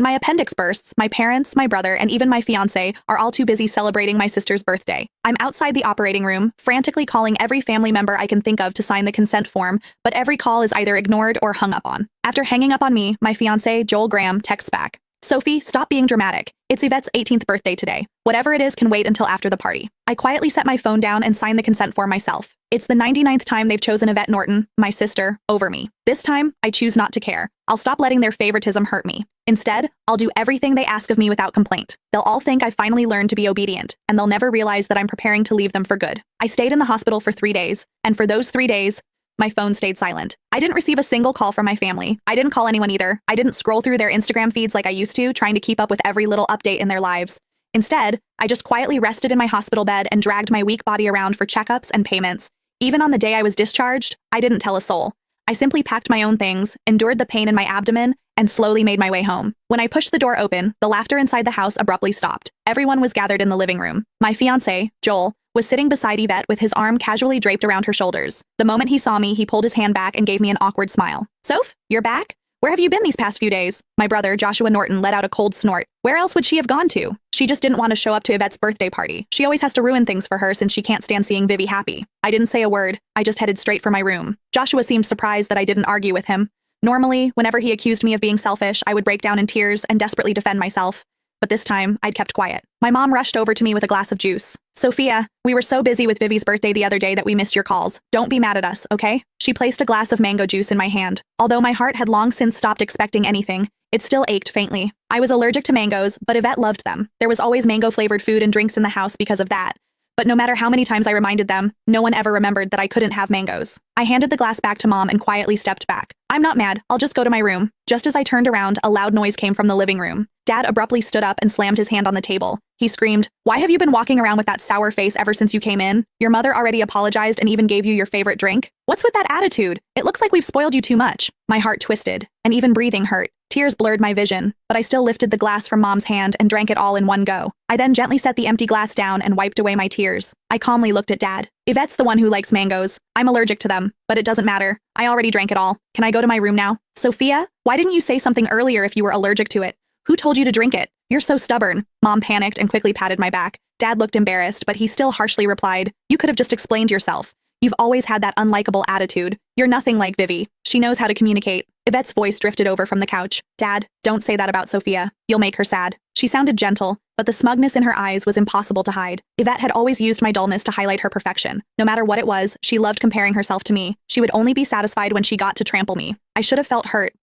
My appendix bursts, my parents, my brother, and even my fiancé are all too busy celebrating my sister's birthday. I'm outside the operating room, frantically calling every family member I can think of to sign the consent form, but every call is either ignored or hung up on. After hanging up on me, my fiancé, Joel Graham, texts back. Sophie, stop being dramatic. It's Yvette's 18th birthday today. Whatever it is can wait until after the party. I quietly set my phone down and sign the consent form myself. It's the 99th time they've chosen Yvette Norton, my sister, over me. This time, I choose not to care. I'll stop letting their favoritism hurt me. Instead, I'll do everything they ask of me without complaint. They'll all think I finally learned to be obedient, and they'll never realize that I'm preparing to leave them for good. I stayed in the hospital for 3 days, and for those 3 days, my phone stayed silent. I didn't receive a single call from my family. I didn't call anyone either. I didn't scroll through their Instagram feeds like I used to, trying to keep up with every little update in their lives. Instead, I just quietly rested in my hospital bed and dragged my weak body around for checkups and payments. Even on the day I was discharged, I didn't tell a soul. I simply packed my own things, endured the pain in my abdomen, and slowly made my way home. When I pushed the door open, the laughter inside the house abruptly stopped. Everyone was gathered in the living room. My fiancé, Joel, was sitting beside Yvette with his arm casually draped around her shoulders. The moment he saw me, he pulled his hand back and gave me an awkward smile. Soph, you're back? Where have you been these past few days? My brother, Joshua Norton, let out a cold snort. Where else would she have gone to? She just didn't want to show up to Yvette's birthday party. She always has to ruin things for her since she can't stand seeing Vivi happy. I didn't say a word. I just headed straight for my room. Joshua seemed surprised that I didn't argue with him. Normally, whenever he accused me of being selfish, I would break down in tears and desperately defend myself. But this time, I'd kept quiet. My mom rushed over to me with a glass of juice. Sophia, we were so busy with Vivi's birthday the other day that we missed your calls. Don't be mad at us, okay? She placed a glass of mango juice in my hand. Although my heart had long since stopped expecting anything, it still ached faintly. I was allergic to mangoes, but Yvette loved them. There was always mango-flavored food and drinks in the house because of that. But no matter how many times I reminded them, no one ever remembered that I couldn't have mangoes. I handed the glass back to Mom and quietly stepped back. I'm not mad, I'll just go to my room. Just as I turned around, a loud noise came from the living room. Dad abruptly stood up and slammed his hand on the table. He screamed, "Why have you been walking around with that sour face ever since you came in? Your mother already apologized and even gave you your favorite drink? What's with that attitude? It looks like we've spoiled you too much." My heart twisted, and even breathing hurt. Tears blurred my vision, but I still lifted the glass from Mom's hand and drank it all in one go. I then gently set the empty glass down and wiped away my tears. I calmly looked at Dad. Yvette's the one who likes mangoes. I'm allergic to them, but it doesn't matter. I already drank it all. Can I go to my room now? Sophia, why didn't you say something earlier if you were allergic to it? Who told you to drink it? You're so stubborn. Mom panicked and quickly patted my back. Dad looked embarrassed, but he still harshly replied, "You could have just explained yourself. You've always had that unlikable attitude. You're nothing like Vivi. She knows how to communicate." Yvette's voice drifted over from the couch. "Dad, don't say that about Sophia. You'll make her sad." She sounded gentle, but the smugness in her eyes was impossible to hide. Yvette had always used my dullness to highlight her perfection. No matter what it was, she loved comparing herself to me. She would only be satisfied when she got to trample me. I should have felt hurt,